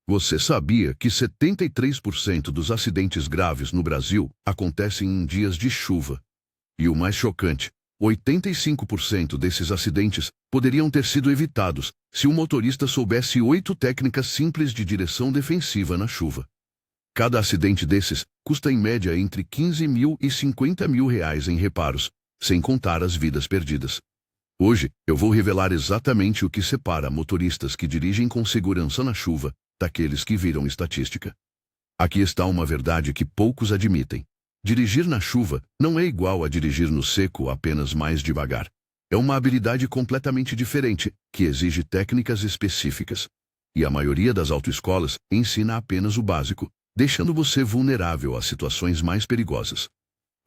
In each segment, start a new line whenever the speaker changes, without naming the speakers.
Você sabia que 73% dos acidentes graves no Brasil acontecem em dias de chuva? E o mais chocante, 85% desses acidentes poderiam ter sido evitados se o motorista soubesse 8 técnicas simples de direção defensiva na chuva. Cada acidente desses custa em média entre 15 mil e 50 mil reais em reparos, sem contar as vidas perdidas. Hoje, eu vou revelar exatamente o que separa motoristas que dirigem com segurança na chuva daqueles que viram estatística. Aqui está uma verdade que poucos admitem. Dirigir na chuva não é igual a dirigir no seco, apenas mais devagar. É uma habilidade completamente diferente, que exige técnicas específicas. E a maioria das autoescolas ensina apenas o básico, deixando você vulnerável a situações mais perigosas.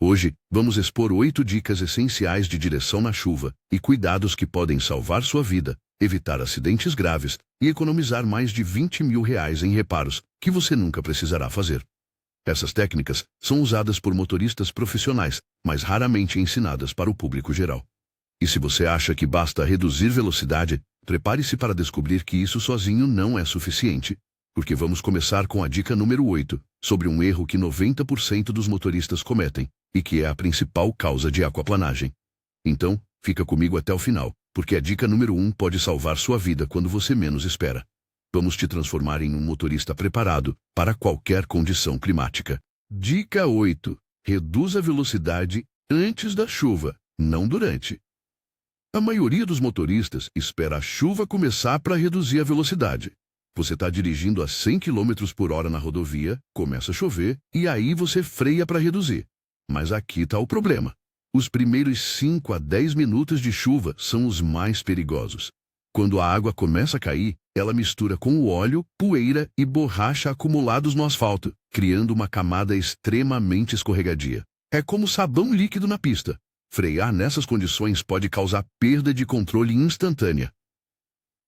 Hoje, vamos expor 8 dicas essenciais de direção na chuva e cuidados que podem salvar sua vida, evitar acidentes graves e economizar mais de 20 mil reais em reparos que você nunca precisará fazer. Essas técnicas são usadas por motoristas profissionais, mas raramente ensinadas para o público geral. E se você acha que basta reduzir velocidade, prepare-se para descobrir que isso sozinho não é suficiente. Porque vamos começar com a dica número 8, sobre um erro que 90% dos motoristas cometem, e que é a principal causa de aquaplanagem. Então, fica comigo até o final, porque a dica número 1 pode salvar sua vida quando você menos espera. Vamos te transformar em um motorista preparado para qualquer condição climática. Dica 8. Reduza a velocidade antes da chuva, não durante. A maioria dos motoristas espera a chuva começar para reduzir a velocidade. Você está dirigindo a 100 km por hora na rodovia, começa a chover, e aí você freia para reduzir. Mas aqui está o problema. Os primeiros 5 a 10 minutos de chuva são os mais perigosos. Quando a água começa a cair, ela mistura com o óleo, poeira e borracha acumulados no asfalto, criando uma camada extremamente escorregadia. É como sabão líquido na pista. Frear nessas condições pode causar perda de controle instantânea.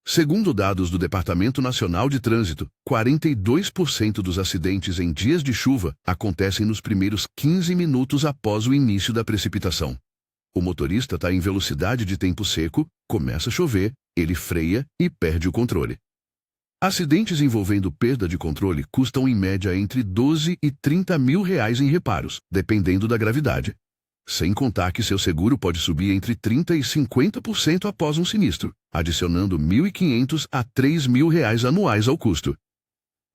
Segundo dados do Departamento Nacional de Trânsito, 42% dos acidentes em dias de chuva acontecem nos primeiros 15 minutos após o início da precipitação. O motorista está em velocidade de tempo seco, começa a chover, ele freia e perde o controle. Acidentes envolvendo perda de controle custam em média entre 12 e 30 mil reais em reparos, dependendo da gravidade. Sem contar que seu seguro pode subir entre 30% e 50% após um sinistro, adicionando R$ 1.500 a R$ 3.000 anuais ao custo.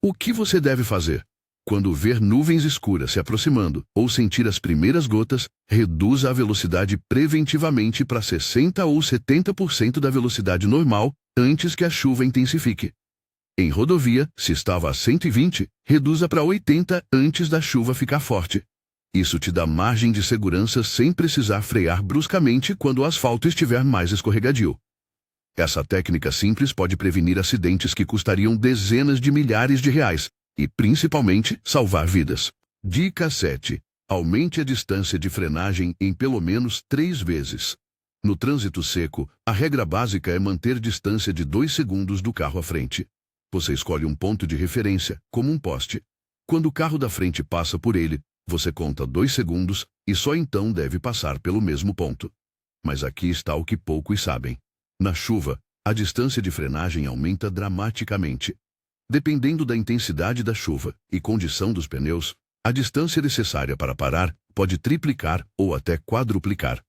O que você deve fazer? Quando ver nuvens escuras se aproximando ou sentir as primeiras gotas, reduza a velocidade preventivamente para 60% ou 70% da velocidade normal antes que a chuva intensifique. Em rodovia, se estava a 120, reduza para 80 antes da chuva ficar forte. Isso te dá margem de segurança sem precisar frear bruscamente quando o asfalto estiver mais escorregadio. Essa técnica simples pode prevenir acidentes que custariam dezenas de milhares de reais e, principalmente, salvar vidas. Dica 7. Aumente a distância de frenagem em pelo menos 3 vezes. No trânsito seco, a regra básica é manter distância de 2 segundos do carro à frente. Você escolhe um ponto de referência, como um poste. Quando o carro da frente passa por ele, você conta 2 segundos e só então deve passar pelo mesmo ponto. Mas aqui está o que poucos sabem. Na chuva, a distância de frenagem aumenta dramaticamente. Dependendo da intensidade da chuva e condição dos pneus, a distância necessária para parar pode triplicar ou até quadruplicar.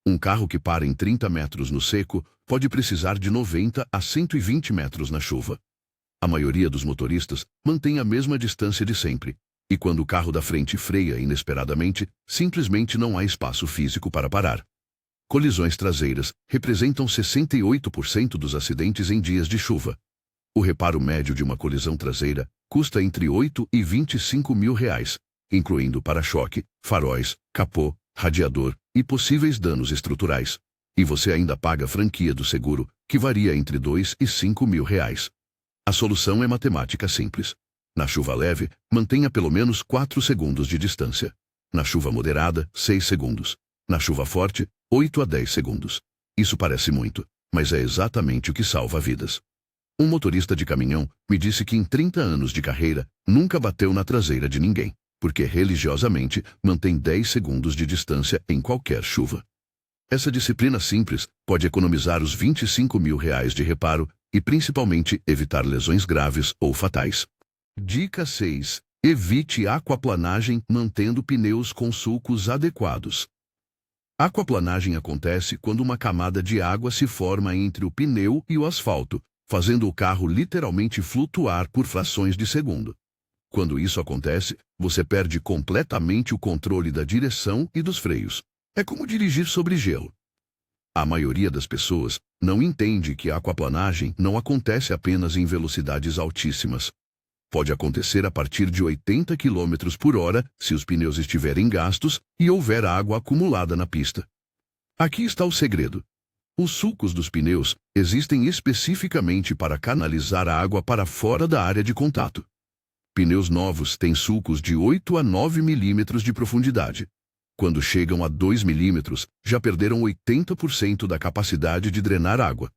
Um carro que para em 30 metros no seco pode precisar de 90 a 120 metros na chuva. A maioria dos motoristas mantém a mesma distância de sempre. E quando o carro da frente freia inesperadamente, simplesmente não há espaço físico para parar. Colisões traseiras representam 68% dos acidentes em dias de chuva. O reparo médio de uma colisão traseira custa entre 8 e 25 mil reais, incluindo para-choque, faróis, capô, radiador e possíveis danos estruturais. E você ainda paga a franquia do seguro, que varia entre 2 e 5 mil reais. A solução é matemática simples. Na chuva leve, mantenha pelo menos 4 segundos de distância. Na chuva moderada, 6 segundos. Na chuva forte, 8 a 10 segundos. Isso parece muito, mas é exatamente o que salva vidas. Um motorista de caminhão me disse que em 30 anos de carreira, nunca bateu na traseira de ninguém, porque religiosamente mantém 10 segundos de distância em qualquer chuva. Essa disciplina simples pode economizar os 25 mil reais de reparo e principalmente evitar lesões graves ou fatais. Dica 6. Evite aquaplanagem mantendo pneus com sulcos adequados. Aquaplanagem acontece quando uma camada de água se forma entre o pneu e o asfalto, fazendo o carro literalmente flutuar por frações de segundo. Quando isso acontece, você perde completamente o controle da direção e dos freios. É como dirigir sobre gelo. A maioria das pessoas não entende que a aquaplanagem não acontece apenas em velocidades altíssimas. Pode acontecer a partir de 80 km por hora se os pneus estiverem gastos e houver água acumulada na pista. Aqui está o segredo. Os sulcos dos pneus existem especificamente para canalizar a água para fora da área de contato. Pneus novos têm sulcos de 8 a 9 milímetros de profundidade. Quando chegam a 2 milímetros, já perderam 80% da capacidade de drenar água.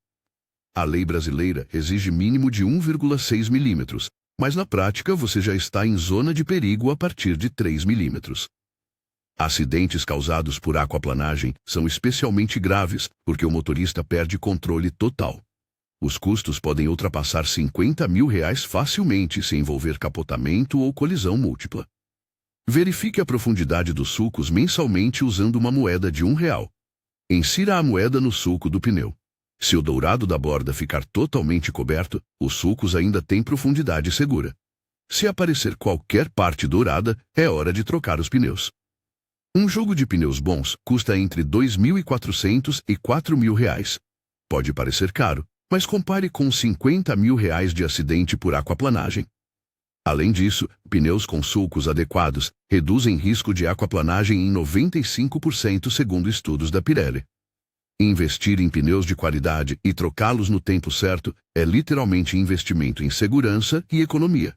A lei brasileira exige mínimo de 1,6 milímetros, mas na prática você já está em zona de perigo a partir de 3 milímetros. Acidentes causados por aquaplanagem são especialmente graves porque o motorista perde controle total. Os custos podem ultrapassar R$50 mil facilmente se envolver capotamento ou colisão múltipla. Verifique a profundidade dos sulcos mensalmente usando uma moeda de R$1. Insira a moeda no sulco do pneu. Se o dourado da borda ficar totalmente coberto, os sulcos ainda têm profundidade segura. Se aparecer qualquer parte dourada, é hora de trocar os pneus. Um jogo de pneus bons custa entre R$2.400 e R$4.000. Pode parecer caro, mas compare com R$50 mil de acidente por aquaplanagem. Além disso, pneus com sulcos adequados reduzem risco de aquaplanagem em 95% segundo estudos da Pirelli. Investir em pneus de qualidade e trocá-los no tempo certo é literalmente investimento em segurança e economia.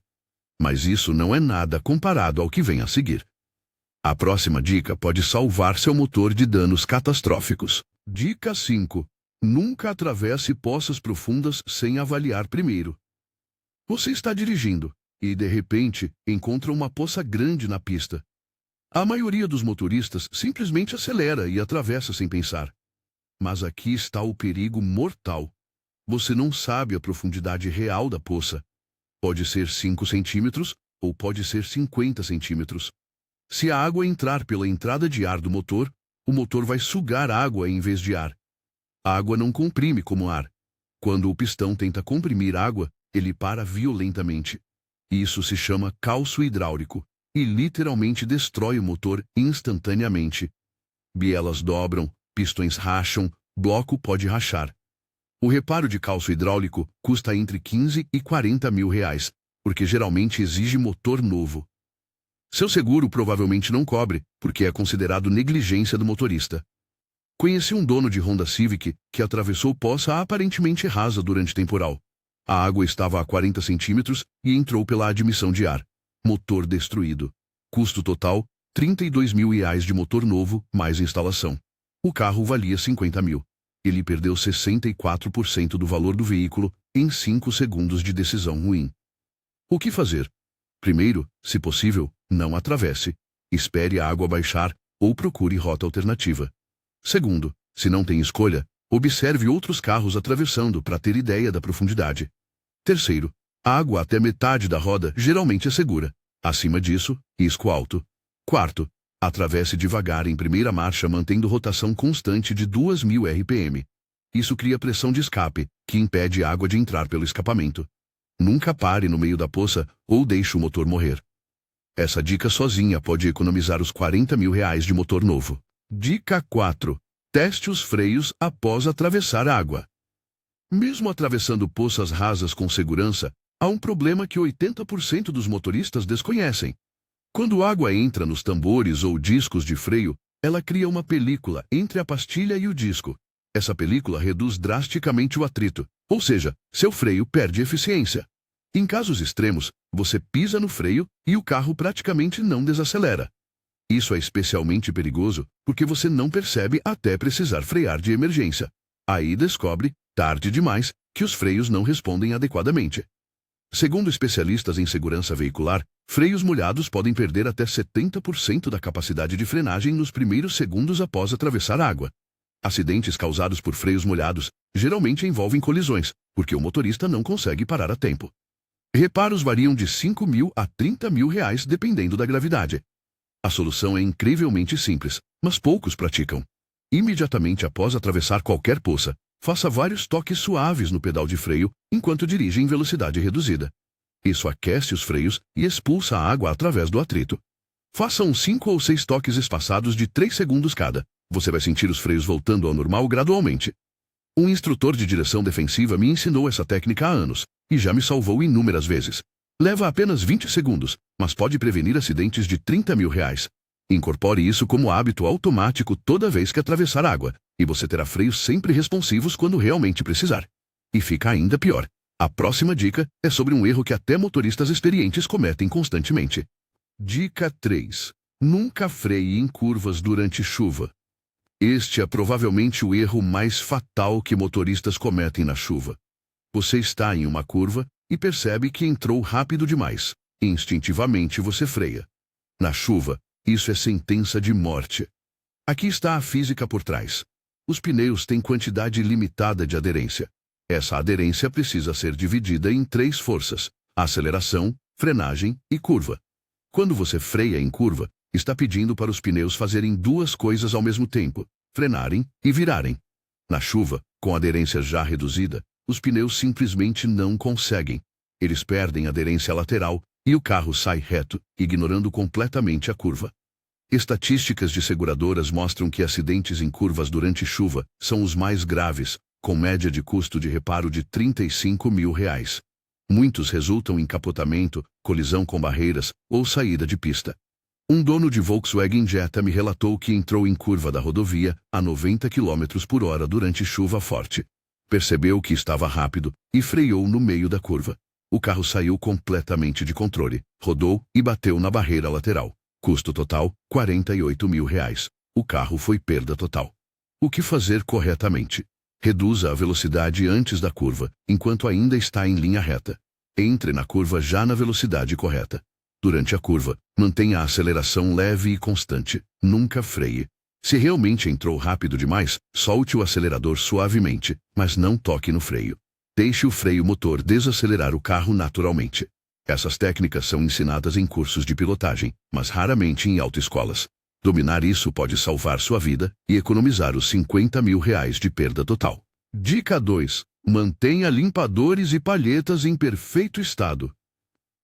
Mas isso não é nada comparado ao que vem a seguir. A próxima dica pode salvar seu motor de danos catastróficos. Dica 5. Nunca atravesse poças profundas sem avaliar primeiro. Você está dirigindo e, de repente, encontra uma poça grande na pista. A maioria dos motoristas simplesmente acelera e atravessa sem pensar. Mas aqui está o perigo mortal. Você não sabe a profundidade real da poça. Pode ser 5 centímetros ou pode ser 50 centímetros. Se a água entrar pela entrada de ar do motor, o motor vai sugar água em vez de ar. A água não comprime como ar. Quando o pistão tenta comprimir água, ele para violentamente. Isso se chama calço hidráulico e literalmente destrói o motor instantaneamente. Bielas dobram, pistões racham, bloco pode rachar. O reparo de calço hidráulico custa entre R$15 e R$40 mil, porque geralmente exige motor novo. Seu seguro provavelmente não cobre, porque é considerado negligência do motorista. Conheci um dono de Honda Civic que atravessou poça aparentemente rasa durante temporal. A água estava a 40 centímetros e entrou pela admissão de ar. Motor destruído. Custo total, R$32 mil de motor novo, mais instalação. O carro valia 50 mil. Ele perdeu 64% do valor do veículo em 5 segundos de decisão ruim. O que fazer? Primeiro, se possível, não atravesse. Espere a água baixar ou procure rota alternativa. Segundo, se não tem escolha, observe outros carros atravessando para ter ideia da profundidade. Terceiro, a água até metade da roda geralmente é segura. Acima disso, risco alto. Quarto, atravesse devagar em primeira marcha mantendo rotação constante de 2.000 RPM. Isso cria pressão de escape, que impede a água de entrar pelo escapamento. Nunca pare no meio da poça ou deixe o motor morrer. Essa dica sozinha pode economizar os R$40 mil de motor novo. Dica 4. Teste os freios após atravessar a água. Mesmo atravessando poças rasas com segurança, há um problema que 80% dos motoristas desconhecem. Quando a água entra nos tambores ou discos de freio, ela cria uma película entre a pastilha e o disco. Essa película reduz drasticamente o atrito, ou seja, seu freio perde eficiência. Em casos extremos, você pisa no freio e o carro praticamente não desacelera. Isso é especialmente perigoso porque você não percebe até precisar frear de emergência. Aí descobre, tarde demais, que os freios não respondem adequadamente. Segundo especialistas em segurança veicular, freios molhados podem perder até 70% da capacidade de frenagem nos primeiros segundos após atravessar água. Acidentes causados por freios molhados geralmente envolvem colisões, porque o motorista não consegue parar a tempo. Reparos variam de 5 mil a 30 mil reais dependendo da gravidade. A solução é incrivelmente simples, mas poucos praticam. Imediatamente após atravessar qualquer poça, faça vários toques suaves no pedal de freio enquanto dirige em velocidade reduzida. Isso aquece os freios e expulsa a água através do atrito. Faça uns 5 ou 6 toques espaçados de 3 segundos cada. Você vai sentir os freios voltando ao normal gradualmente. Um instrutor de direção defensiva me ensinou essa técnica há anos, e já me salvou inúmeras vezes. Leva apenas 20 segundos, mas pode prevenir acidentes de 30 mil reais. Incorpore isso como hábito automático toda vez que atravessar água, e você terá freios sempre responsivos quando realmente precisar. E fica ainda pior. A próxima dica é sobre um erro que até motoristas experientes cometem constantemente. Dica 3. Nunca freie em curvas durante chuva. Este é provavelmente o erro mais fatal que motoristas cometem na chuva. Você está em uma curva e percebe que entrou rápido demais. Instintivamente você freia. Na chuva, isso é sentença de morte. Aqui está a física por trás. Os pneus têm quantidade limitada de aderência. Essa aderência precisa ser dividida em 3 forças: aceleração, frenagem e curva. Quando você freia em curva, está pedindo para os pneus fazerem 2 coisas ao mesmo tempo: frenarem e virarem. Na chuva, com aderência já reduzida, os pneus simplesmente não conseguem. Eles perdem aderência lateral e o carro sai reto, ignorando completamente a curva. Estatísticas de seguradoras mostram que acidentes em curvas durante chuva são os mais graves, com média de custo de reparo de 35 mil reais. Muitos resultam em capotamento, colisão com barreiras ou saída de pista. Um dono de Volkswagen Jetta me relatou que entrou em curva da rodovia a 90 km por hora durante chuva forte. Percebeu que estava rápido e freou no meio da curva. O carro saiu completamente de controle, rodou e bateu na barreira lateral. Custo total, 48 mil reais. O carro foi perda total. O que fazer corretamente? Reduza a velocidade antes da curva, enquanto ainda está em linha reta. Entre na curva já na velocidade correta. Durante a curva, mantenha a aceleração leve e constante. Nunca freie. Se realmente entrou rápido demais, solte o acelerador suavemente, mas não toque no freio. Deixe o freio motor desacelerar o carro naturalmente. Essas técnicas são ensinadas em cursos de pilotagem, mas raramente em autoescolas. Dominar isso pode salvar sua vida e economizar os 50 mil reais de perda total. Dica 2. Mantenha limpadores e palhetas em perfeito estado.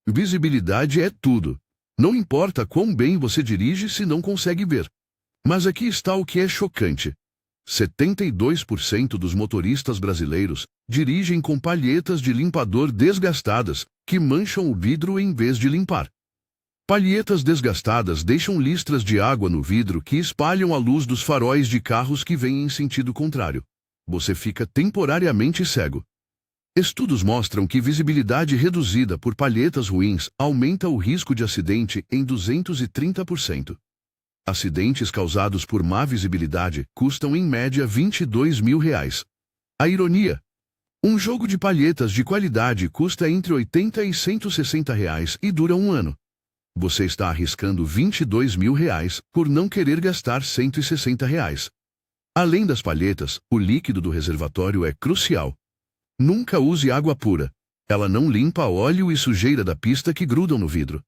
Visibilidade é tudo. Não importa quão bem você dirige se não consegue ver. Mas aqui está o que é chocante. 72% dos motoristas brasileiros dirigem com palhetas de limpador desgastadas, que mancham o vidro em vez de limpar. Palhetas desgastadas deixam listras de água no vidro que espalham a luz dos faróis de carros que vêm em sentido contrário. Você fica temporariamente cego. Estudos mostram que visibilidade reduzida por palhetas ruins aumenta o risco de acidente em 230%. Acidentes causados por má visibilidade custam em média 22 mil reais. A ironia: um jogo de palhetas de qualidade custa entre 80 e 160 reais e dura um ano. Você está arriscando 22 mil reais por não querer gastar 160 reais. Além das palhetas, o líquido do reservatório é crucial. Nunca use água pura. Ela não limpa óleo e sujeira da pista que grudam no vidro.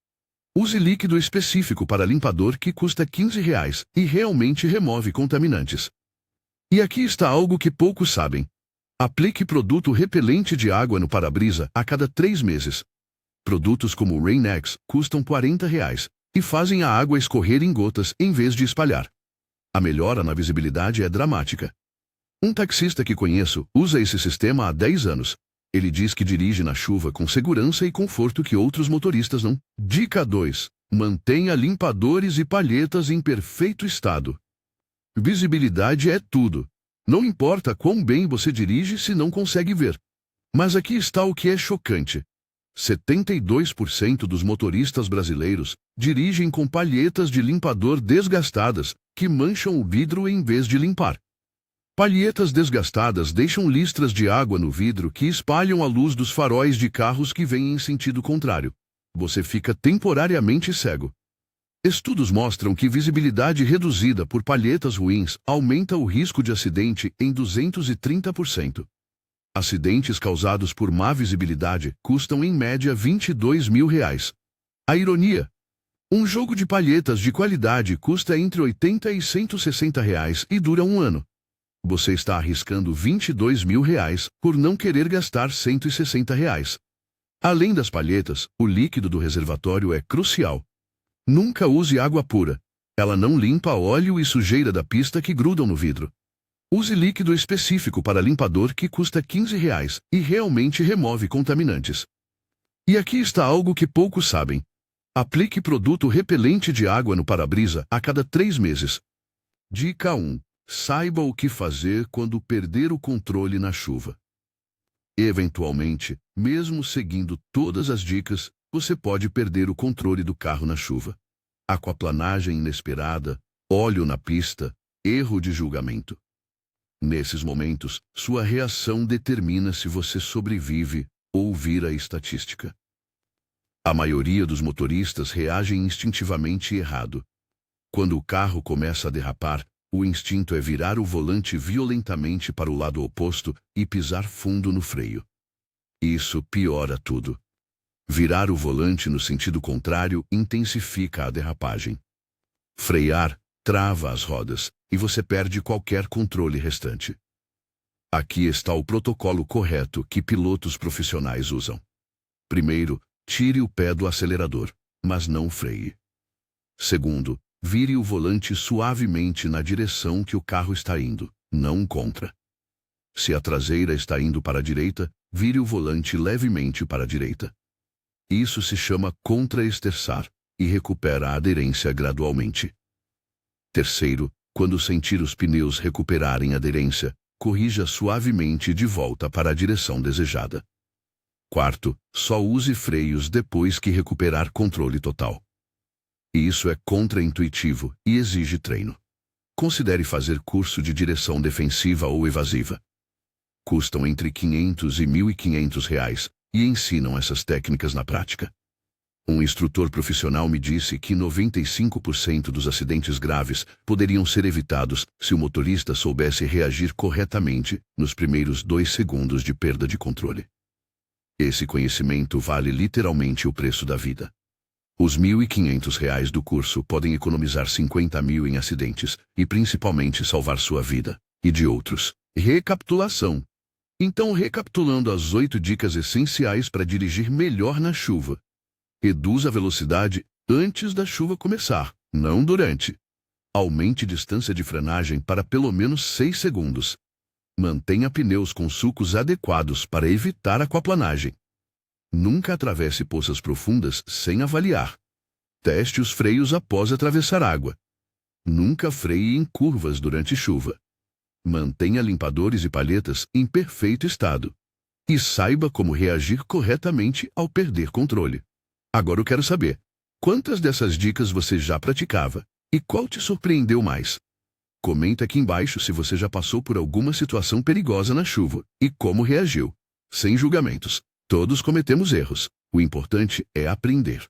Use líquido específico para limpador que custa 15 reais e realmente remove contaminantes. E aqui está algo que poucos sabem. Aplique produto repelente de água no para-brisa a cada 3 meses. Produtos como o Rain-X custam 40 reais e fazem a água escorrer em gotas em vez de espalhar. A melhora na visibilidade é dramática. Um taxista que conheço usa esse sistema há 10 anos. Ele diz que dirige na chuva com segurança e conforto que outros motoristas não. Dica 2. Mantenha limpadores e palhetas em perfeito estado. Visibilidade é tudo. Não importa quão bem você dirige se não consegue ver. Mas aqui está o que é chocante. 72% dos motoristas brasileiros dirigem com palhetas de limpador desgastadas, que mancham o vidro em vez de limpar. Palhetas desgastadas deixam listras de água no vidro que espalham a luz dos faróis de carros que vêm em sentido contrário. Você fica temporariamente cego. Estudos mostram que visibilidade reduzida por palhetas ruins aumenta o risco de acidente em 230%. Acidentes causados por má visibilidade custam em média R$ 22 mil. A ironia: um jogo de palhetas de qualidade custa entre R$ 80 e R$ 160 e dura um ano. Você está arriscando R$ 22 mil por não querer gastar R$ 160. Além das palhetas, o líquido do reservatório é crucial. Nunca use água pura. Ela não limpa óleo e sujeira da pista que grudam no vidro. Use líquido específico para limpador que custa R$ 15 e realmente remove contaminantes. E aqui está algo que poucos sabem. Aplique produto repelente de água no para-brisa a cada 3 meses. Dica 1. Saiba o que fazer quando perder o controle na chuva. Eventualmente, mesmo seguindo todas as dicas, você pode perder o controle do carro na chuva. Aquaplanagem inesperada, óleo na pista, erro de julgamento. Nesses momentos, sua reação determina se você sobrevive ou vira estatística. A maioria dos motoristas reagem instintivamente errado. Quando o carro começa a derrapar, o instinto é virar o volante violentamente para o lado oposto e pisar fundo no freio. Isso piora tudo. Virar o volante no sentido contrário intensifica a derrapagem. Frear trava as rodas e você perde qualquer controle restante. Aqui está o protocolo correto que pilotos profissionais usam. Primeiro, tire o pé do acelerador, mas não freie. Segundo, vire o volante suavemente na direção que o carro está indo, não contra. Se a traseira está indo para a direita, vire o volante levemente para a direita. Isso se chama contra-esterçar e recupera a aderência gradualmente. Terceiro, quando sentir os pneus recuperarem aderência, corrija suavemente de volta para a direção desejada. Quarto, só use freios depois que recuperar controle total. Isso é contraintuitivo e exige treino. Considere fazer curso de direção defensiva ou evasiva. Custam entre R$ 500 e R$ 1.500 e ensinam essas técnicas na prática. Um instrutor profissional me disse que 95% dos acidentes graves poderiam ser evitados se o motorista soubesse reagir corretamente nos primeiros 2 segundos de perda de controle. Esse conhecimento vale literalmente o preço da vida. Os R$ 1.500 do curso podem economizar 50 mil em acidentes e principalmente salvar sua vida e de outros. Recapitulação. Então, recapitulando as 8 dicas essenciais para dirigir melhor na chuva. Reduza a velocidade antes da chuva começar, não durante. Aumente distância de frenagem para pelo menos 6 segundos. Mantenha pneus com sulcos adequados para evitar aquaplanagem. Nunca atravesse poças profundas sem avaliar. Teste os freios após atravessar água. Nunca freie em curvas durante chuva. Mantenha limpadores e palhetas em perfeito estado. E saiba como reagir corretamente ao perder controle. Agora eu quero saber, quantas dessas dicas você já praticava e qual te surpreendeu mais? Comenta aqui embaixo se você já passou por alguma situação perigosa na chuva e como reagiu. Sem julgamentos. Todos cometemos erros. O importante é aprender.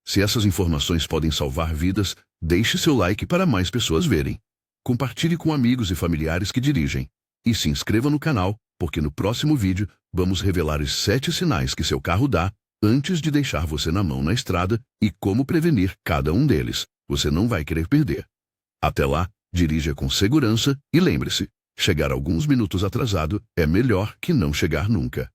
Se essas informações podem salvar vidas, deixe seu like para mais pessoas verem. Compartilhe com amigos e familiares que dirigem. E se inscreva no canal, porque no próximo vídeo vamos revelar os 7 sinais que seu carro dá antes de deixar você na mão na estrada e como prevenir cada um deles. Você não vai querer perder. Até lá, dirija com segurança e lembre-se, chegar alguns minutos atrasado é melhor que não chegar nunca.